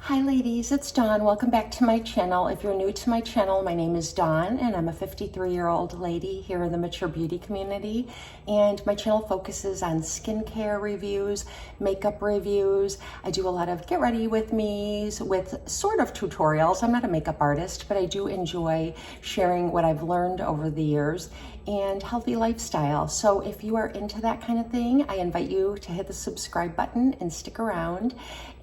Hi ladies, it's Dawn. Welcome back to my channel. If you're new to my channel, my name is Dawn and I'm a 53-year-old lady here in the mature beauty community. And my channel focuses on skincare reviews, makeup reviews. I do a lot of get ready with me's with sort of tutorials. I'm not a makeup artist, but I do enjoy sharing what I've learned over the years and healthy lifestyle. So if you are into that kind of thing, I invite you to hit the subscribe button and stick around.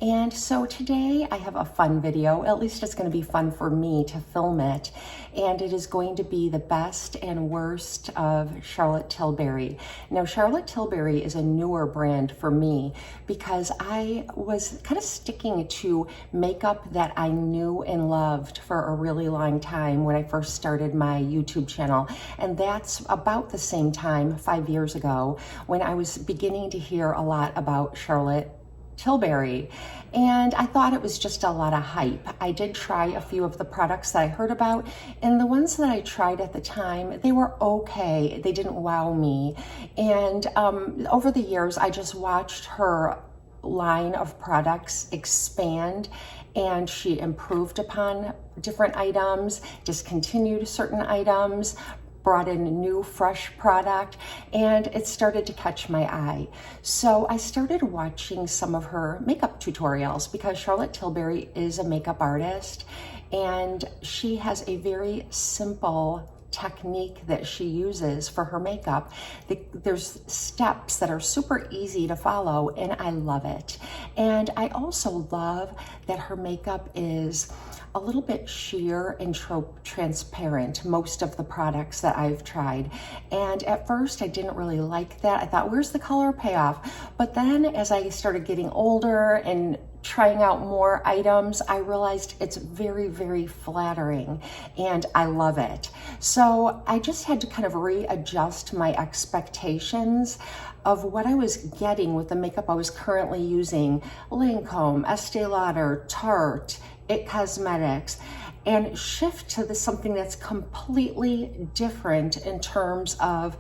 And so today I have a fun video, at least it's going to be fun for me to film it. And it is going to be the best and worst of Charlotte Tilbury. Now, Charlotte Tilbury is a newer brand for me because I was kind of sticking to makeup that I knew and loved for a really long time when I first started my YouTube channel. And that's about the same time, 5 years ago, when I was beginning to hear a lot about Charlotte Tilbury, and I thought it was just a lot of hype. I did try a few of the products that I heard about, and the ones that I tried at the time, they were okay. They didn't wow me. And over the years, I just watched her line of products expand, and she improved upon different items, discontinued certain items, brought in a new fresh product, and it started to catch my eye. So I started watching some of her makeup tutorials because Charlotte Tilbury is a makeup artist and she has a very simple technique that she uses for her makeup. There's steps that are super easy to follow and I love it. And I also love that her makeup is a little bit sheer and transparent, most of the products that I've tried. And at first I didn't really like that. I thought, where's the color payoff? But then as I started getting older and trying out more items, I realized it's very, very flattering and I love it. So I just had to kind of readjust my expectations of what I was getting with the makeup I was currently using, Lancome, Estee Lauder, Tarte, It Cosmetics, and shift to something that's completely different in terms of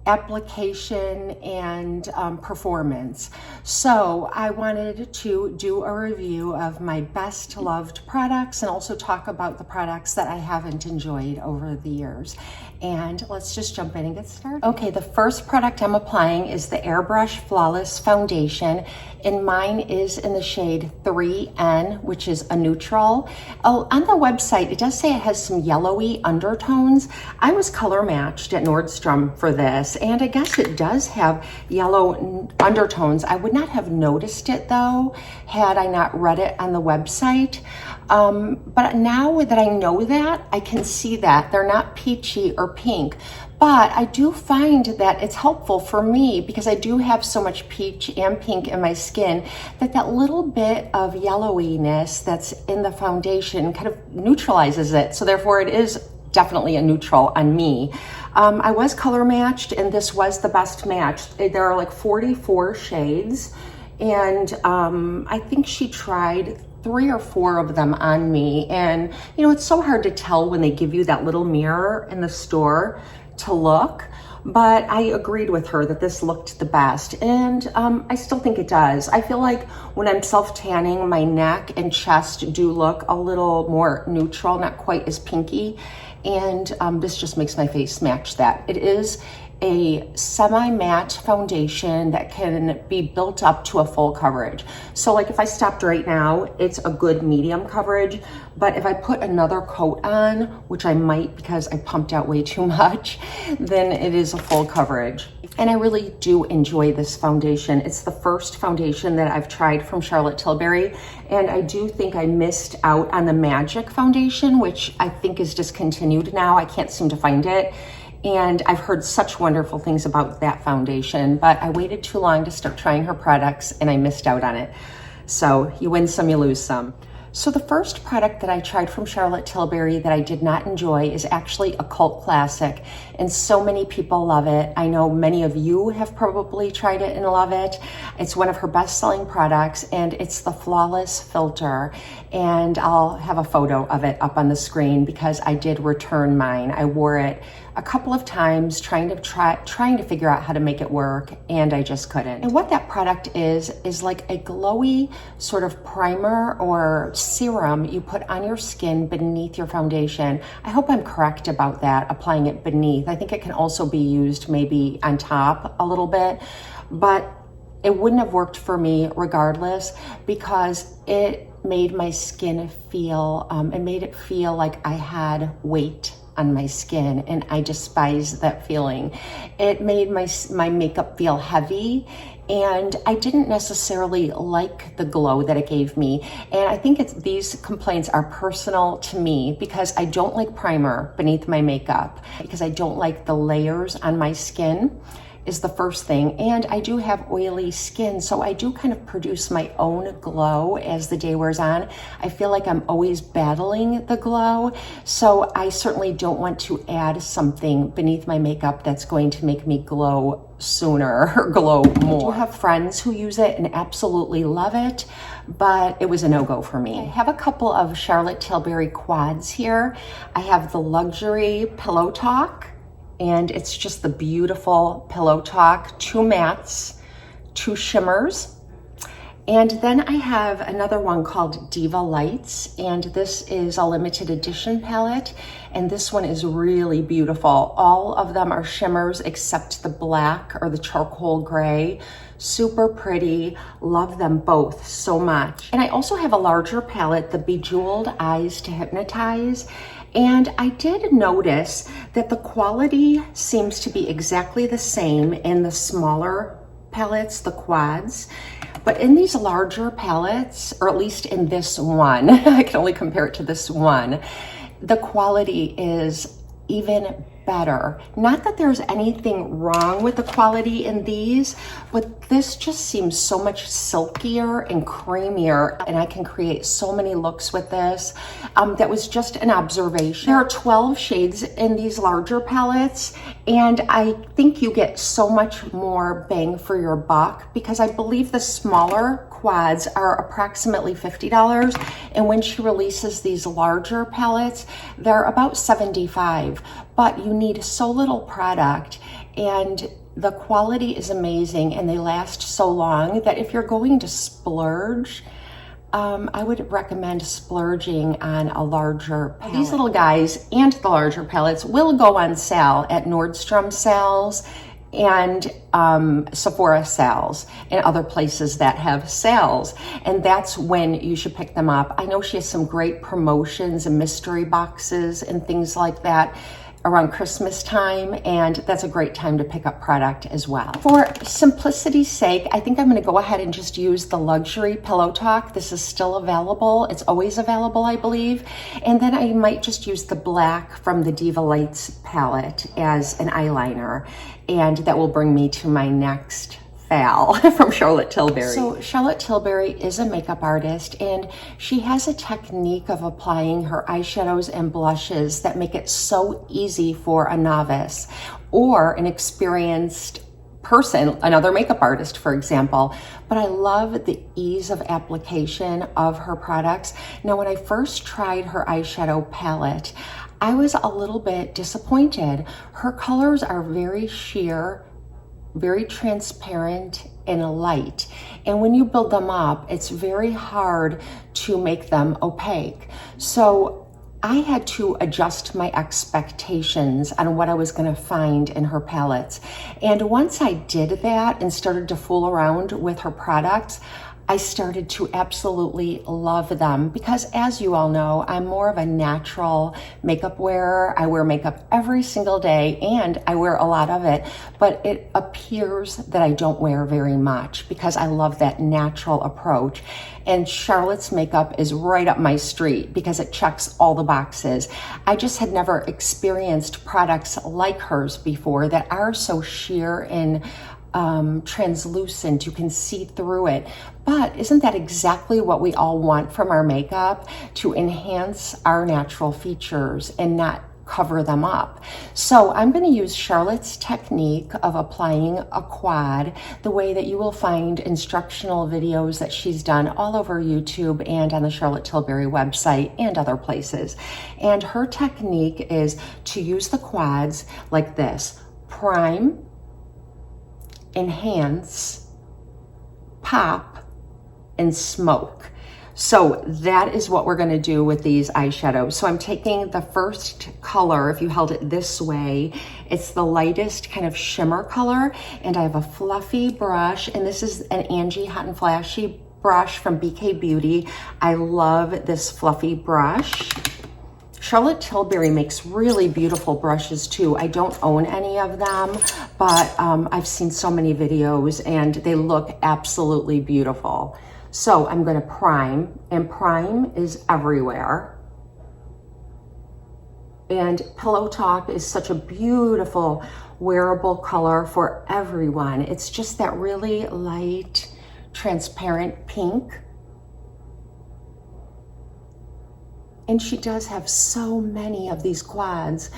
application and performance. So I wanted to do a review of my best loved products and also talk about the products that I haven't enjoyed over the years. And let's just jump in and get started. Okay, the first product I'm applying is the Airbrush Flawless Foundation, and mine is in the shade 3N, which is a neutral. Oh, on the website, it does say it has some yellowy undertones. I was color matched at Nordstrom for this, and I guess it does have yellow undertones. I would not have noticed it though, had I not read it on the website. But now that I know that, I can see that they're not peachy or pink. But I do find that it's helpful for me because I do have so much peach and pink in my skin that that little bit of yellowiness that's in the foundation kind of neutralizes it. So therefore it is definitely a neutral on me. I was color matched and this was the best match. There are like 44 shades and I think she tried 3 or 4 of them on me. And you know, it's so hard to tell when they give you that little mirror in the store to look, but I agreed with her that this looked the best, and I still think it does. I feel like when I'm self-tanning, my neck and chest do look a little more neutral, not quite as pinky, and this just makes my face match that. It is a semi-matte foundation that can be built up to a full coverage. So like if I stopped right now, it's a good medium coverage, but if I put another coat on, which I might because I pumped out way too much, then it is a full coverage. And I really do enjoy this foundation. It's the first foundation that I've tried from Charlotte Tilbury, and I do think I missed out on the Magic foundation, which I think is discontinued now. I can't seem to find it. And I've heard such wonderful things about that foundation, but I waited too long to start trying her products and I missed out on it. So you win some, you lose some. So the first product that I tried from Charlotte Tilbury that I did not enjoy is actually a cult classic, and so many people love it. I know many of you have probably tried it and love it. It's one of her best-selling products, and it's the Flawless Filter, and I'll have a photo of it up on the screen because I did return mine. I wore it a couple of times trying to figure out how to make it work, and I just couldn't. And what that product is like a glowy sort of primer or serum you put on your skin beneath your foundation. I hope I'm correct about that, applying it beneath. I think it can also be used maybe on top a little bit, but it wouldn't have worked for me regardless because it made my skin feel, it made it feel like I had weight on my skin, and I despise that feeling. It made my makeup feel heavy, and I didn't necessarily like the glow that it gave me. And I think these complaints are personal to me because I don't like primer beneath my makeup, because I don't like the layers on my skin is the first thing. And I do have oily skin, so I do kind of produce my own glow as the day wears on. I feel like I'm always battling the glow, so I certainly don't want to add something beneath my makeup that's going to make me glow sooner or glow more. I do have friends who use it and absolutely love it, but it was a no-go for me. I have a couple of Charlotte Tilbury quads here. I have the Luxury Pillow Talk, and it's just the beautiful Pillow Talk, 2 mattes, 2 shimmers. And then I have another one called Diva Lights, and this is a limited edition palette, and this one is really beautiful. All of them are shimmers except the black or the charcoal gray. Super pretty, love them both so much. And I also have a larger palette, the Bejeweled Eyes to Hypnotize, and I did notice that the quality seems to be exactly the same in the smaller palettes, the quads. But in these larger palettes, or at least in this one, I can only compare it to this one, the quality is even better. Not that there's anything wrong with the quality in these, but this just seems so much silkier and creamier, and I can create so many looks with this. That was just an observation. There are 12 shades in these larger palettes, and I think you get so much more bang for your buck because I believe the smaller quads are approximately $50, and when she releases these larger palettes, they're about $75. But you need so little product, and the quality is amazing, and they last so long that if you're going to splurge, I would recommend splurging on a larger palette. These little guys and the larger palettes will go on sale at Nordstrom sales and Sephora sales and other places that have sales, and that's when you should pick them up. I know she has some great promotions and mystery boxes and things like that around Christmas time, and that's a great time to pick up product as well. For simplicity's sake, I think I'm going to go ahead and just use the Luxury Pillow Talk. This is still available. It's always available, I believe. And then I might just use the black from the Diva Lights palette as an eyeliner, and that will bring me to my next Val from Charlotte Tilbury. So Charlotte Tilbury is a makeup artist, and she has a technique of applying her eyeshadows and blushes that make it so easy for a novice or an experienced person, another makeup artist, for example. But I love the ease of application of her products. Now, when I first tried her eyeshadow palette, I was a little bit disappointed. Her colors are very sheer, very transparent and light, and when you build them up, it's very hard to make them opaque. So I had to adjust my expectations on what I was going to find in her palettes, and once I did that and started to fool around with her products, I started to absolutely love them because, as you all know, I'm more of a natural makeup wearer. I wear makeup every single day, and I wear a lot of it, but it appears that I don't wear very much because I love that natural approach. And Charlotte's makeup is right up my street because it checks all the boxes. I just had never experienced products like hers before that are so sheer and translucent. You can see through it. But isn't that exactly what we all want from our makeup? To enhance our natural features and not cover them up. So I'm going to use Charlotte's technique of applying a quad, the way that you will find instructional videos that she's done all over YouTube and on the Charlotte Tilbury website and other places. And her technique is to use the quads like this: prime, enhance, pop, and smoke. So that is what we're going to do with these eyeshadows. So I'm taking the first color, if you held it this way, it's the lightest kind of shimmer color, and I have a fluffy brush, and this is an Angie Hot and Flashy brush from BK Beauty. I love this fluffy brush. Charlotte Tilbury makes really beautiful brushes too. I don't own any of them, but I've seen so many videos and they look absolutely beautiful. So I'm going to prime, and prime is everywhere. And Pillow Talk is such a beautiful wearable color for everyone. It's just that really light, transparent pink. And she does have so many of these quads.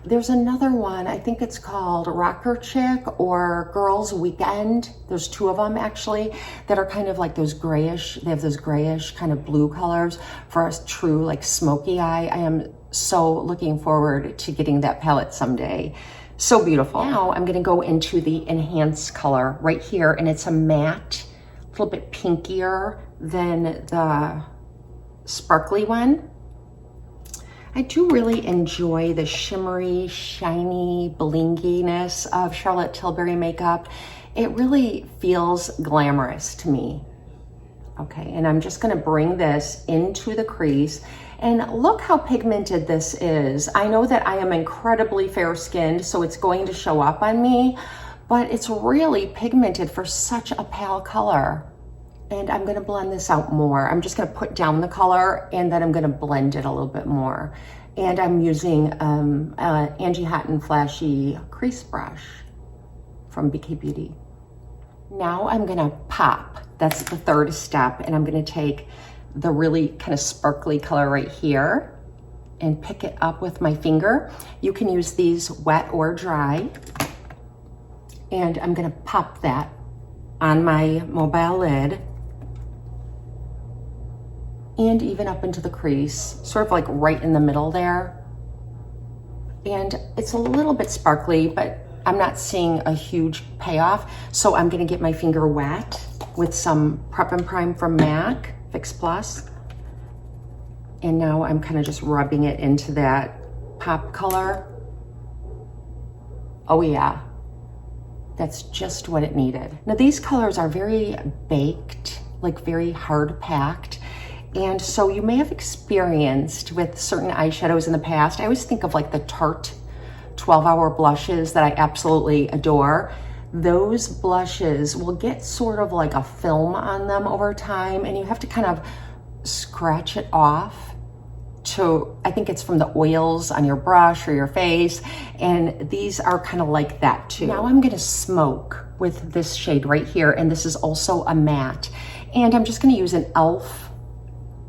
There's another one, I think it's called Rocker Chick or Girls Weekend. There's two of them actually that are kind of like those grayish, they have those grayish kind of blue colors for a true like smoky eye. I am so looking forward to getting that palette someday. So beautiful. Now I'm gonna go into the Enhance color right here, and it's a matte, a little bit pinkier than the sparkly one. I do really enjoy the shimmery, shiny blinginess of Charlotte Tilbury makeup. It really feels glamorous to me. Okay, and I'm just gonna bring this into the crease, and look how pigmented this is. I know that I am incredibly fair-skinned, so it's going to show up on me, but it's really pigmented for such a pale color. And I'm gonna blend this out more. I'm just gonna put down the color and then I'm gonna blend it a little bit more. And I'm using Angie Hot and Flashy crease brush from BK Beauty. Now I'm gonna pop. That's the third step. And I'm gonna take the really kind of sparkly color right here and pick it up with my finger. You can use these wet or dry. And I'm gonna pop that on my mobile lid, and even up into the crease, sort of like right in the middle there. And it's a little bit sparkly, but I'm not seeing a huge payoff. So I'm gonna get my finger wet with some Prep and Prime from MAC, Fix Plus. And now I'm kind of just rubbing it into that pop color. Oh yeah, that's just what it needed. Now these colors are very baked, like very hard packed. And so you may have experienced with certain eyeshadows in the past, I always think of like the Tarte 12-hour blushes that I absolutely adore. Those blushes will get sort of like a film on them over time, and you have to kind of scratch it off to, I think it's from the oils on your brush or your face, and these are kind of like that too. Now I'm gonna smoke with this shade right here, and this is also a matte. And I'm just gonna use an e.l.f.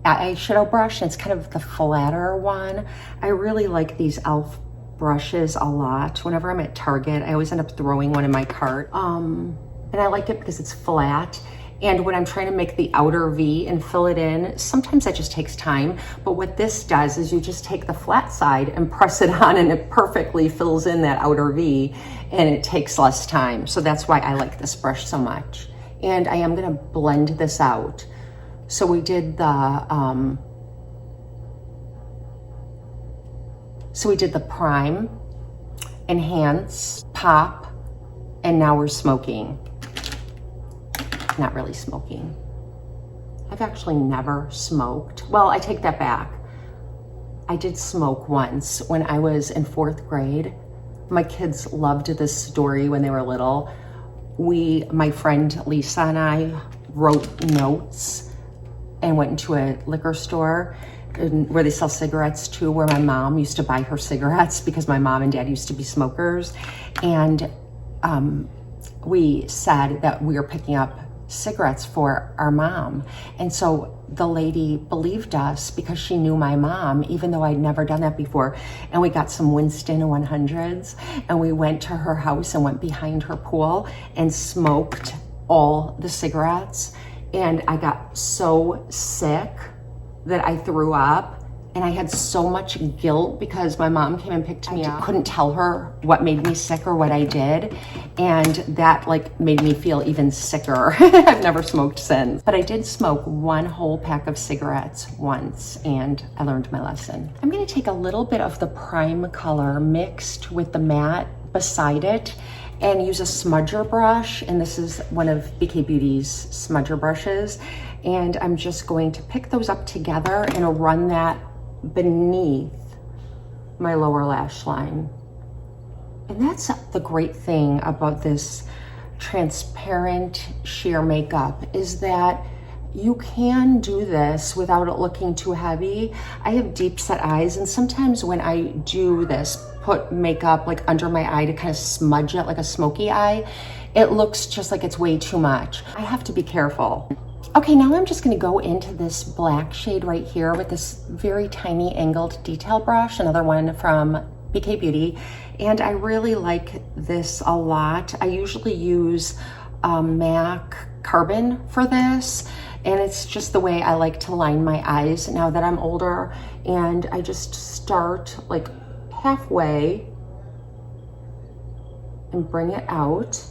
eyeshadow brush, and it's kind of the flatter one. I really like these e.l.f. brushes a lot. Whenever I'm at Target, I always end up throwing one in my cart. And I like it because it's flat. And when I'm trying to make the outer V and fill it in, sometimes that just takes time. But what this does is you just take the flat side and press it on, and it perfectly fills in that outer V, and it takes less time. So that's why I like this brush so much. And I am gonna blend this out. So we did the prime, enhance, pop, and now we're smoking. Not really smoking. I've actually never smoked. Well, I take that back. I did smoke once when I was in 4th grade. My kids loved this story when they were little. My friend Lisa and I wrote notes and went into a liquor store where they sell cigarettes too, where my mom used to buy her cigarettes because my mom and dad used to be smokers. And we said that we were picking up cigarettes for our mom. And so the lady believed us because she knew my mom, even though I'd never done that before. And we got some Winston 100s and we went to her house and went behind her pool and smoked all the cigarettes. And I got so sick that I threw up. And I had so much guilt because my mom came and picked me up. I couldn't tell her what made me sick or what I did. And that like made me feel even sicker. I've never smoked since. But I did smoke one whole pack of cigarettes once and I learned my lesson. I'm gonna take a little bit of the prime color mixed with the matte beside it and use a smudger brush. And this is one of BK Beauty's smudger brushes. And I'm just going to pick those up together and run that beneath my lower lash line. And that's the great thing about this transparent sheer makeup is that you can do this without it looking too heavy. I have deep set eyes, and sometimes when I do this, put makeup like under my eye to kind of smudge it like a smoky eye, it looks just like it's way too much. I have to be careful. Okay, now I'm just gonna go into this black shade right here with this very tiny angled detail brush, another one from BK Beauty. And I really like this a lot. I usually use MAC Carbon for this. And it's just the way I like to line my eyes now that I'm older. And I just start like halfway and bring it out.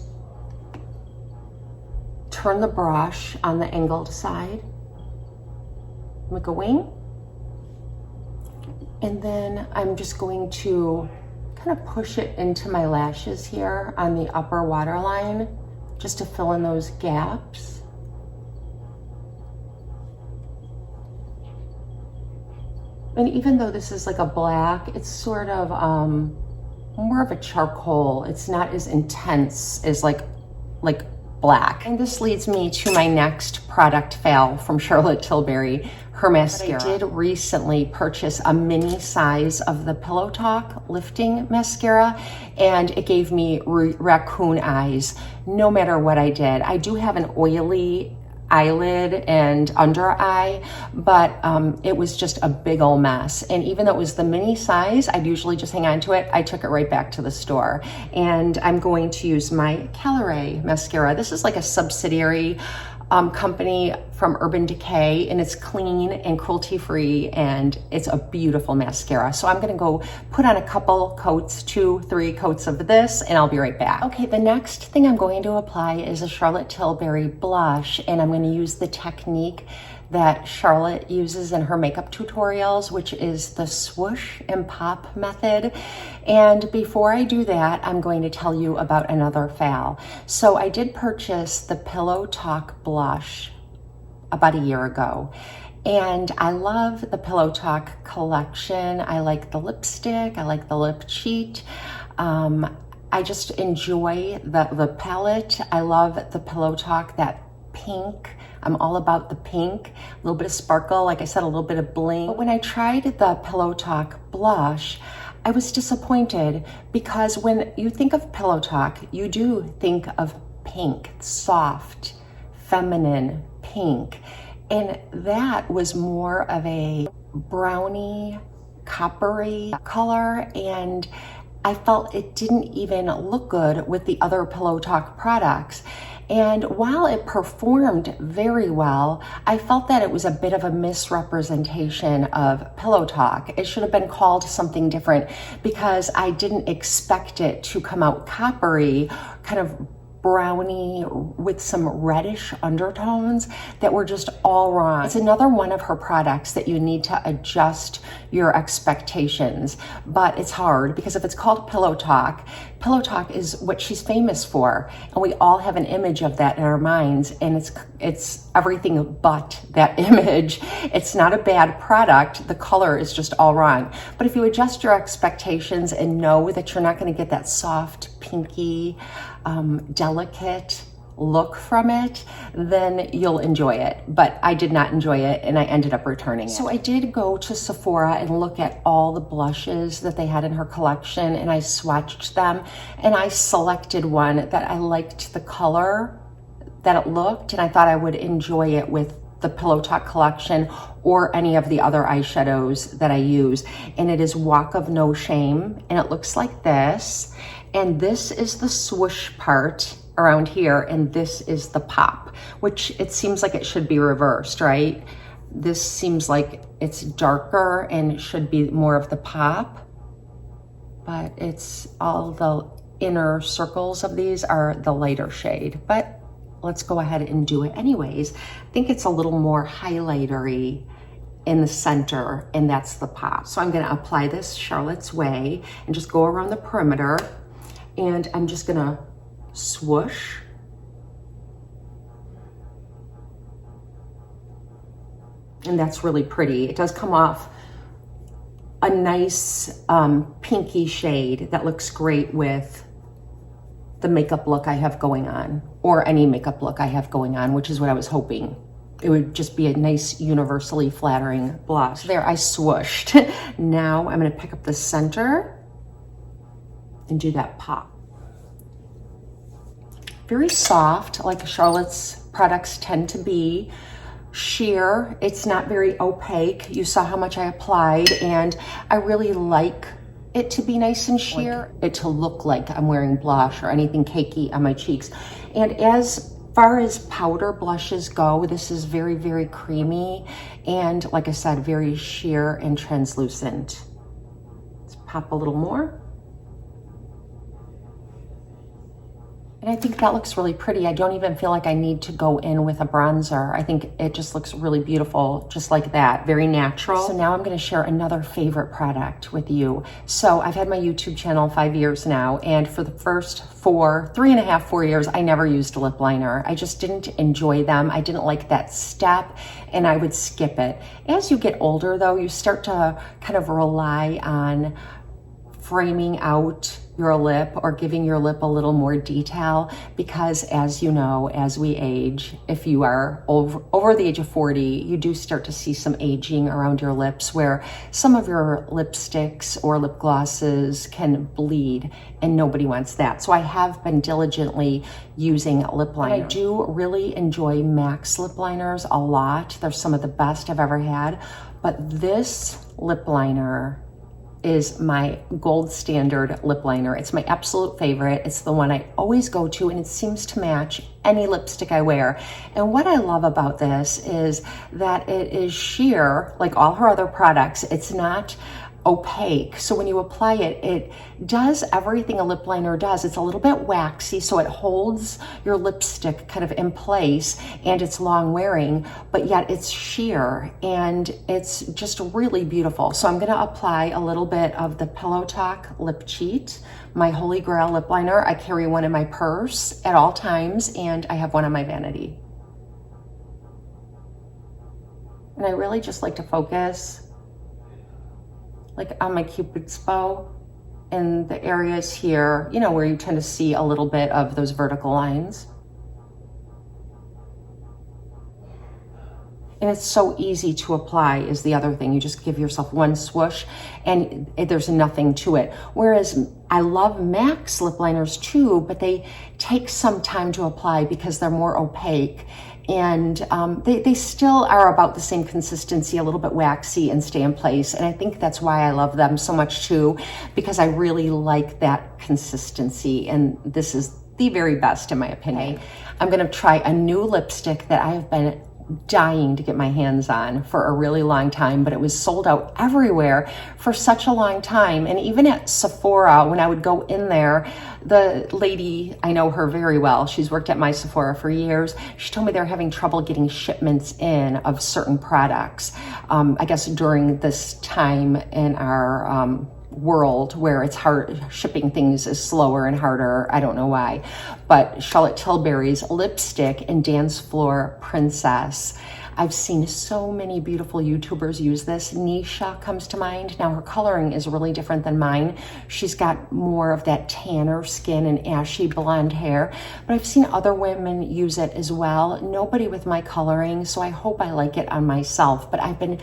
Turn the brush on the angled side, make a wing, and then I'm just going to kind of push it into my lashes here on the upper waterline, just to fill in those gaps. And even though this is like a black, it's sort of more of a charcoal. It's not as intense as like black. And this leads me to my next product fail from Charlotte Tilbury, her mascara. I did recently purchase a mini size of the Pillow Talk lifting mascara, and it gave me raccoon eyes no matter what I did. I do have an oily eyelid and under eye, but it was just a big old mess. And even though it was the mini size, I'd usually just hang on to it. I took it right back to the store. And I'm going to use my Calorie Mascara. This is like a subsidiary company from Urban Decay, and it's clean and cruelty-free, and it's a beautiful mascara. So I'm gonna go put on a couple coats, 2-3 coats of this, and I'll be right back. Okay, the next thing I'm going to apply is a Charlotte Tilbury blush, and I'm gonna use the technique that Charlotte uses in her makeup tutorials, which is the swoosh and pop method. And before I do that, I'm going to tell you about another fail. So I did purchase the Pillow Talk blush about a year ago. And I love the Pillow Talk collection. I like the lipstick, I like the lip cheat. I just enjoy the palette. I love the Pillow Talk, that pink. I'm all about the pink, a little bit of sparkle, like I said, a little bit of bling. But when I tried the Pillow Talk blush, I was disappointed because when you think of Pillow Talk, you do think of pink, soft, feminine pink. And that was more of a brownie, coppery color, and I felt it didn't even look good with the other Pillow Talk products. And while it performed very well, I felt that it was a bit of a misrepresentation of Pillow Talk. It should have been called something different because I didn't expect it to come out coppery, kind of brownie with some reddish undertones that were just all wrong. It's another one of her products that you need to adjust your expectations, but it's hard because if it's called Pillow Talk is what she's famous for, and we all have an image of that in our minds, and it's everything but that image. It's not a bad product, the color is just all wrong. But if you adjust your expectations and know that you're not going to get that soft, pinky, delicate look from it, then you'll enjoy it. But I did not enjoy it, and I ended up returning it. So I did go to Sephora and look at all the blushes that they had in her collection, and I swatched them, and I selected one that I liked the color that it looked, and I thought I would enjoy it with the Pillow Talk collection or any of the other eyeshadows that I use. And it is Walk of No Shame, and it looks like this. And this is the swoosh part around here, and this is the pop, which it seems like it should be reversed, right? This seems like it's darker and should be more of the pop, but it's all the inner circles of these are the lighter shade. But let's go ahead and do it anyways. I think it's a little more highlightery in the center, and that's the pop. So I'm gonna apply this Charlotte's Way and just go around the perimeter, and I'm just gonna swoosh. And that's really pretty. It does come off a nice pinky shade that looks great with the makeup look I have going on, or any makeup look I have going on, which is what I was hoping. It would just be a nice universally flattering blush. There, I swooshed. Now I'm gonna pick up the center and do that pop. Very soft, like Charlotte's products tend to be. Sheer, it's not very opaque. You saw how much I applied, and I really like it to be nice and sheer, like it to look like I'm wearing blush or anything cakey on my cheeks. And as far as powder blushes go, this is very, very creamy, and like I said, very sheer and translucent. Let's pop a little more. And I think that looks really pretty. I don't even feel like I need to go in with a bronzer. I think it just looks really beautiful, just like that, very natural. So now I'm gonna share another favorite product with you. So I've had my YouTube channel 5 years now, and for the first 4 years, I never used a lip liner. I just didn't enjoy them. I didn't like that step, and I would skip it. As you get older though, you start to kind of rely on framing out your lip or giving your lip a little more detail, because as you know, as we age, if you are over the age of 40, you do start to see some aging around your lips, where some of your lipsticks or lip glosses can bleed, and nobody wants that. So I have been diligently using lip liner. I do really enjoy MAC's lip liners a lot. They're some of the best I've ever had, but this lip liner is my gold standard lip liner. It's my absolute favorite. It's the one I always go to, and it seems to match any lipstick I wear. And what I love about this is that it is sheer, like all her other products. It's not opaque. So when you apply it, it does everything a lip liner does. It's a little bit waxy, so it holds your lipstick kind of in place, and it's long wearing, but yet it's sheer, and it's just really beautiful. So I'm gonna apply a little bit of the Pillow Talk Lip Cheat, my holy grail lip liner. I carry one in my purse at all times, and I have one on my vanity. And I really just like to focus like on my Cupid's bow and the areas here, you know, where you tend to see a little bit of those vertical lines. And it's so easy to apply is the other thing. You just give yourself one swoosh and there's nothing to it. Whereas I love MAC's lip liners too, but they take some time to apply because they're more opaque. And they still are about the same consistency, a little bit waxy, and stay in place. And I think that's why I love them so much too, because I really like that consistency. And this is the very best in my opinion. I'm gonna try a new lipstick that I have been dying to get my hands on for a really long time, but it was sold out everywhere for such a long time. And even at Sephora, when I would go in there, the lady, I know her very well, she's worked at my Sephora for years, she told me they're having trouble getting shipments in of certain products. I guess during this time in our world where it's hard, shipping things is slower and harder. I don't know why, but Charlotte Tilbury's lipstick in Dance Floor Princess, I've seen so many beautiful YouTubers use this. Nisha comes to mind. Now her coloring is really different than mine. She's got more of that tanner skin and ashy blonde hair, but I've seen other women use it as well. Nobody with my coloring, so I hope I like it on myself, but I've been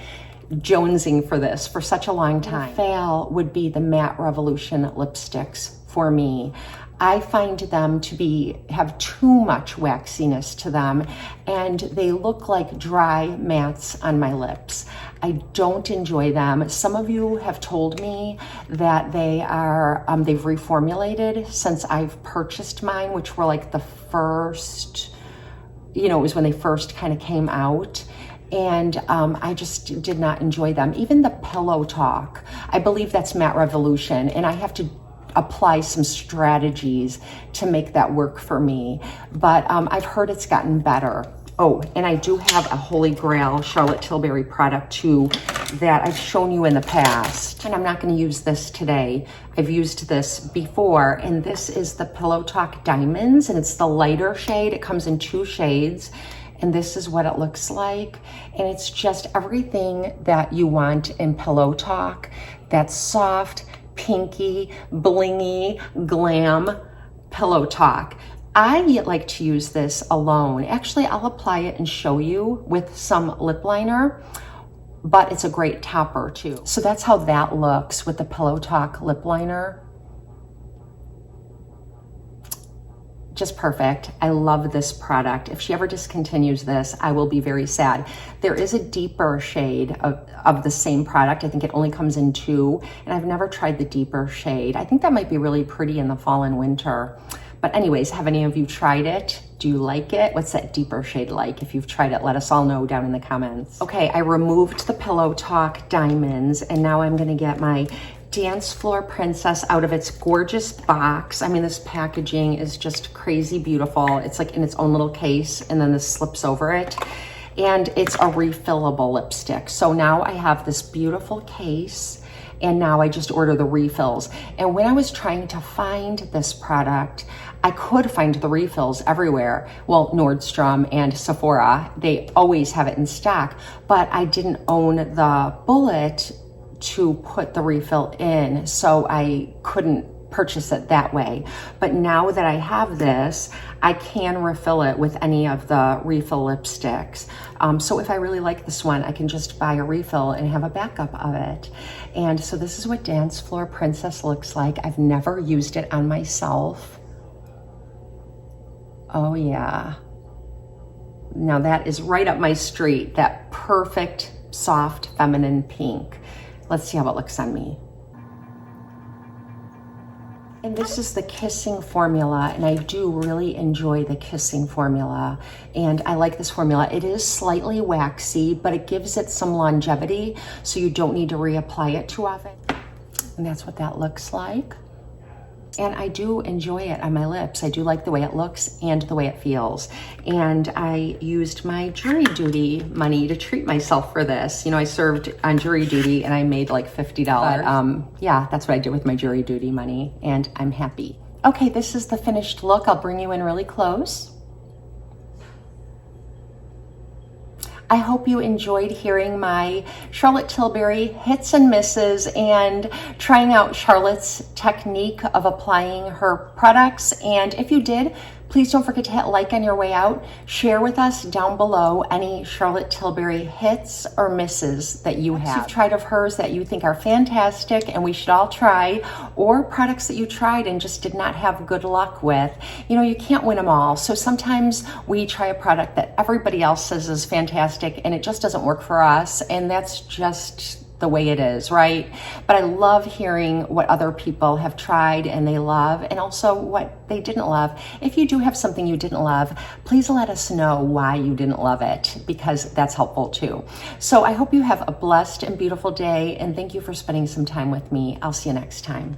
jonesing for this for such a long time. Fail would be the Matte Revolution lipsticks for me. I find them to have too much waxiness to them, and they look like dry mattes on my lips. I don't enjoy them. Some of you have told me that they've reformulated since I've purchased mine, which were like the first, it was when they first kind of came out. And I just did not enjoy them. Even the Pillow Talk, I believe that's Matte Revolution, and I have to apply some strategies to make that work for me. But I've heard it's gotten better. Oh, and I do have a Holy Grail Charlotte Tilbury product too that I've shown you in the past. And I'm not gonna use this today. I've used this before, and this is the Pillow Talk Diamonds, and it's the lighter shade. It comes in 2 shades. And this is what it looks like. And it's just everything that you want in Pillow Talk. That's soft, pinky, blingy, glam Pillow Talk. I like to use this alone. Actually, I'll apply it and show you with some lip liner, but it's a great topper too. So that's how that looks with the Pillow Talk lip liner. Just perfect. I love this product. If she ever discontinues this, I will be very sad. There is a deeper shade of the same product. I think it only comes in 2, and I've never tried the deeper shade. I think that might be really pretty in the fall and winter. But anyways, have any of you tried it? Do you like it? What's that deeper shade like? If you've tried it, let us all know down in the comments. Okay, I removed the Pillow Talk Diamonds, and now I'm gonna get my Dance Floor Princess out of its gorgeous box. I mean, this packaging is just crazy beautiful. It's like in its own little case, and then this slips over it. And it's a refillable lipstick. So now I have this beautiful case, and now I just order the refills. And when I was trying to find this product, I could find the refills everywhere. Well, Nordstrom and Sephora, they always have it in stock, but I didn't own the bullet to put the refill in, so I couldn't purchase it that way. But now that I have this, I can refill it with any of the refill lipsticks. So if I really like this one, I can just buy a refill and have a backup of it. And so this is what Dance Floor Princess looks like. I've never used it on myself. Oh yeah. Now that is right up my street, that perfect, soft, feminine pink. Let's see how it looks on me. And this is the Kissing formula, and I do really enjoy the Kissing formula, and I like this formula. It is slightly waxy, but it gives it some longevity, so you don't need to reapply it too often. And that's what that looks like. And I do enjoy it on my lips. I do like the way it looks and the way it feels. And I used my jury duty money to treat myself for this. I served on jury duty and I made like $50. Yeah, that's what I did with my jury duty money, and I'm happy. Okay, this is the finished look. I'll bring you in really close. I hope you enjoyed hearing my Charlotte Tilbury hits and misses and trying out Charlotte's technique of applying her products. And if you did, please don't forget to hit like on your way out. Share with us down below any Charlotte Tilbury hits or misses that you have. You've tried of hers that you think are fantastic and we should all try, or products that you tried and just did not have good luck with. You can't win them all. So sometimes we try a product that everybody else says is fantastic and it just doesn't work for us, and that's just the way it is, right? But I love hearing what other people have tried and they love, and also what they didn't love. If you do have something you didn't love, please let us know why you didn't love it, because that's helpful too. So I hope you have a blessed and beautiful day, and thank you for spending some time with me. I'll see you next time.